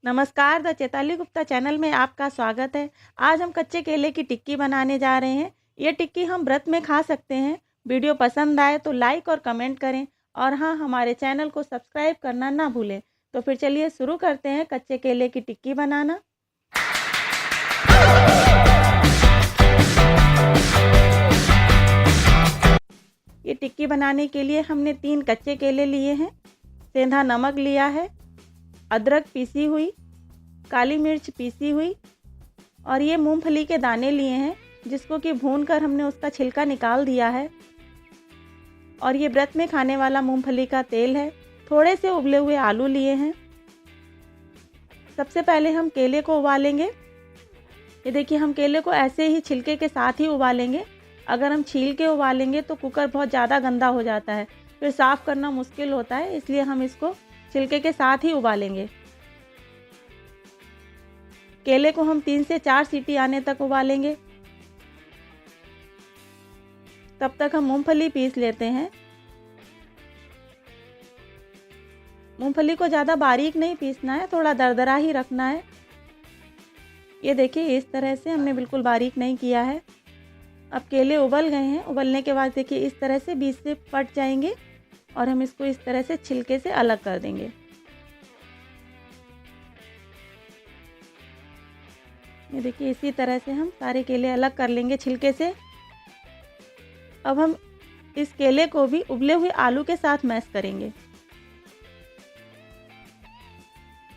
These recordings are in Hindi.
नमस्कार, द चैताली गुप्ता चैनल में आपका स्वागत है। आज हम कच्चे केले की टिक्की बनाने जा रहे हैं। ये टिक्की हम व्रत में खा सकते हैं। वीडियो पसंद आए तो लाइक और कमेंट करें और हाँ, हमारे चैनल को सब्सक्राइब करना ना भूलें। तो फिर चलिए शुरू करते हैं कच्चे केले की टिक्की बनाना। ये टिक्की बनाने के लिए हमने 3 कच्चे केले लिए हैं, सेंधा नमक लिया है, अदरक पीसी हुई, काली मिर्च पीसी हुई और ये मूंगफली के दाने लिए हैं जिसको कि भूनकर हमने उसका छिलका निकाल दिया है। और ये व्रत में खाने वाला मूंगफली का तेल है। थोड़े से उबले हुए आलू लिए हैं। सबसे पहले हम केले को उबालेंगे। ये देखिए, हम केले को ऐसे ही छिलके के साथ ही उबालेंगे। अगर हम छील के उबालेंगे तो कुकर बहुत ज़्यादा गंदा हो जाता है, फिर साफ़ करना मुश्किल होता है, इसलिए हम इसको छिलके के साथ ही उबालेंगे। केले को हम 3 से 4 सीटी आने तक उबालेंगे। तब तक हम मूंगफली पीस लेते हैं। मूंगफली को ज़्यादा बारीक नहीं पीसना है, थोड़ा दरदरा ही रखना है। ये देखिए, इस तरह से हमने बिल्कुल बारीक नहीं किया है। अब केले उबल गए हैं। उबलने के बाद देखिए इस तरह से बीच से फट जाएंगे और हम इसको इस तरह से छिलके से अलग कर देंगे। ये देखिए, इसी तरह से हम सारे केले अलग कर लेंगे छिलके से। अब हम इस केले को भी उबले हुए आलू के साथ मैश करेंगे।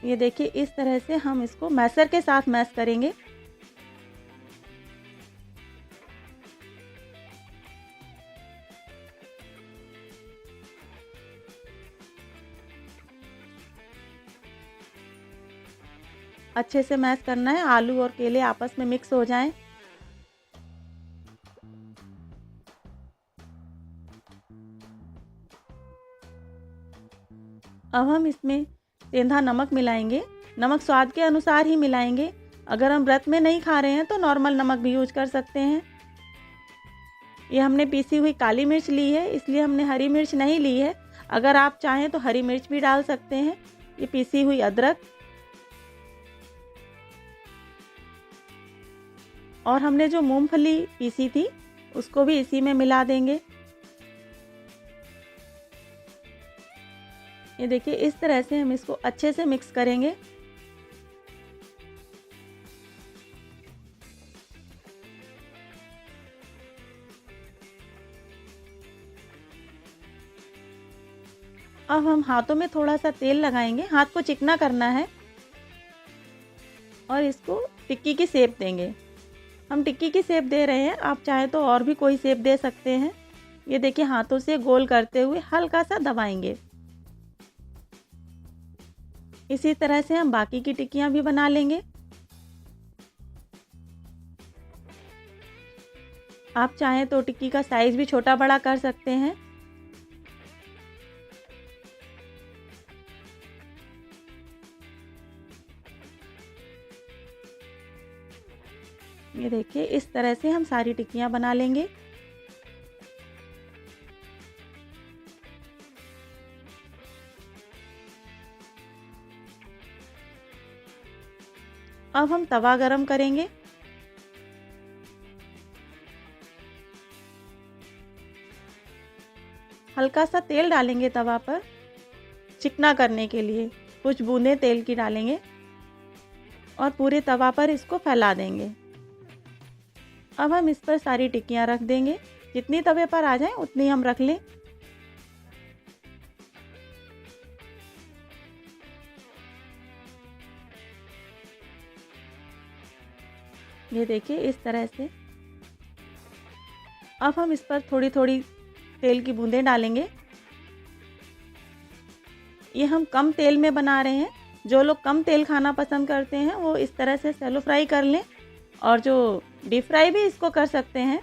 ये देखिए, इस तरह से हम इसको मैशर के साथ मैश करेंगे। अच्छे से मैश करना है, आलू और केले आपस में मिक्स हो जाएं। अब हम इसमें सेंधा नमक मिलाएंगे। नमक स्वाद के अनुसार ही मिलाएंगे। अगर हम व्रत में नहीं खा रहे हैं तो नॉर्मल नमक भी यूज कर सकते हैं। ये हमने पीसी हुई काली मिर्च ली है, इसलिए हमने हरी मिर्च नहीं ली है। अगर आप चाहें तो हरी मिर्च भी डाल सकते हैं। ये पीसी हुई अदरक और हमने जो मूंगफली पीसी थी उसको भी इसी में मिला देंगे। ये देखिए, इस तरह से हम इसको अच्छे से मिक्स करेंगे। अब हम हाथों में थोड़ा सा तेल लगाएंगे, हाथ को चिकना करना है और इसको टिक्की की शेप देंगे। हम टिक्की की शेप दे रहे हैं, आप चाहे तो और भी कोई शेप दे सकते हैं। ये देखिए, हाथों से गोल करते हुए हल्का सा दबाएंगे। इसी तरह से हम बाकी की टिक्कियां भी बना लेंगे। आप चाहें तो टिक्की का साइज भी छोटा बड़ा कर सकते हैं। ये देखिए, इस तरह से हम सारी टिक्कियां बना लेंगे। अब हम तवा गरम करेंगे। हल्का सा तेल डालेंगे तवा पर चिकना करने के लिए। कुछ बूंदें तेल की डालेंगे और पूरे तवा पर इसको फैला देंगे। अब हम इस पर सारी टिक्कियां रख देंगे। जितनी तवे पर आ जाए उतनी हम रख लें। ये देखिए, इस तरह से। अब हम इस पर थोड़ी थोड़ी तेल की बूंदें डालेंगे। ये हम कम तेल में बना रहे हैं। जो लोग कम तेल खाना पसंद करते हैं वो इस तरह से शैलो फ्राई कर लें और जो डीप फ्राई भी इसको कर सकते हैं।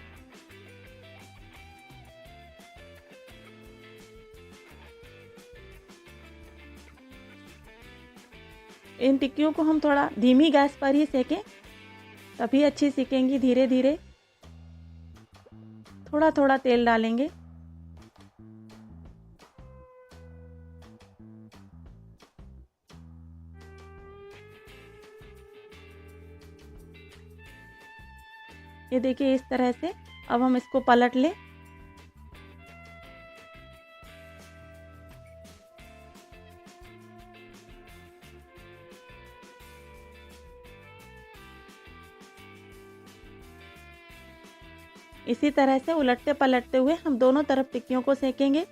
इन टिक्कियों को हम थोड़ा धीमी गैस पर ही सेकें, तभी अच्छी सीखेंगी। धीरे धीरे थोड़ा थोड़ा तेल डालेंगे। ये देखिए इस तरह से। अब हम इसको पलट लें। इसी तरह से उलटते पलटते हुए हम दोनों तरफ टिक्कियों को सेकेंगे।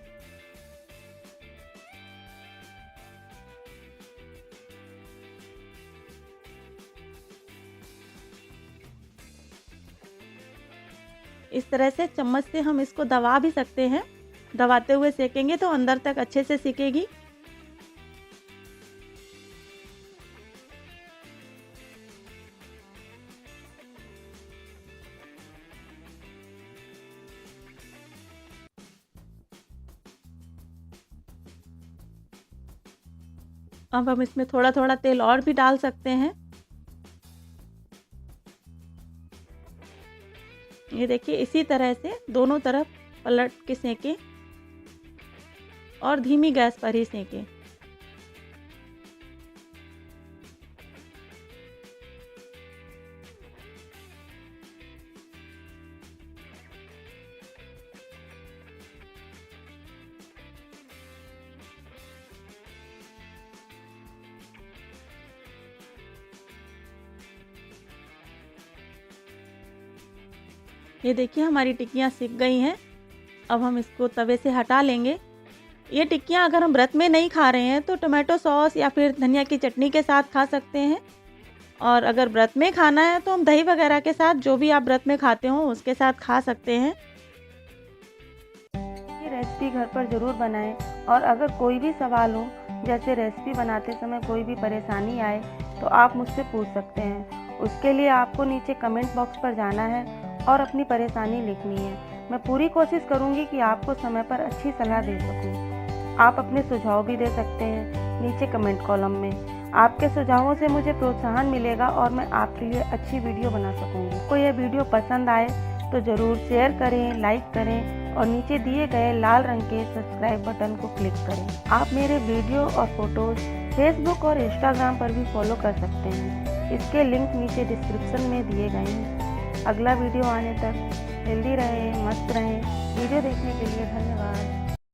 इस तरह से चम्मच से हम इसको दबा भी सकते हैं। दबाते हुए सेकेंगे तो अंदर तक अच्छे से सिकेगी। अब हम इसमें थोड़ा थोड़ा तेल और भी डाल सकते हैं। ये देखिए इसी तरह से दोनों तरफ पलट के सेकें और धीमी गैस पर ही सेकें। ये देखिए हमारी टिक्कियाँ सिक गई हैं। अब हम इसको तवे से हटा लेंगे। ये टिक्कियाँ अगर हम व्रत में नहीं खा रहे हैं तो टोमेटो सॉस या फिर धनिया की चटनी के साथ खा सकते हैं, और अगर व्रत में खाना है तो हम दही वगैरह के साथ, जो भी आप व्रत में खाते हो उसके साथ खा सकते हैं। ये रेसिपी घर पर ज़रूर बनाएं, और अगर कोई भी सवाल हो, जैसे रेसिपी बनाते समय कोई भी परेशानी आए, तो आप मुझसे पूछ सकते हैं। उसके लिए आपको नीचे कमेंट बॉक्स पर जाना है और अपनी परेशानी लिखनी है। मैं पूरी कोशिश करूंगी कि आपको समय पर अच्छी सलाह दे सकूं। आप अपने सुझाव भी दे सकते हैं नीचे कमेंट कॉलम में। आपके सुझावों से मुझे प्रोत्साहन मिलेगा और मैं आपके लिए अच्छी वीडियो बना सकूंगी। आपको यह वीडियो पसंद आए तो ज़रूर शेयर करें, लाइक करें और नीचे दिए गए लाल रंग के सब्सक्राइब बटन को क्लिक करें। आप मेरे वीडियो और फोटोज़ फेसबुक और इंस्टाग्राम पर भी फॉलो कर सकते हैं। इसके लिंक नीचे डिस्क्रिप्शन में दिए गए हैं। अगला वीडियो आने तक हेल्दी रहें, मस्त रहें। वीडियो देखने के लिए धन्यवाद।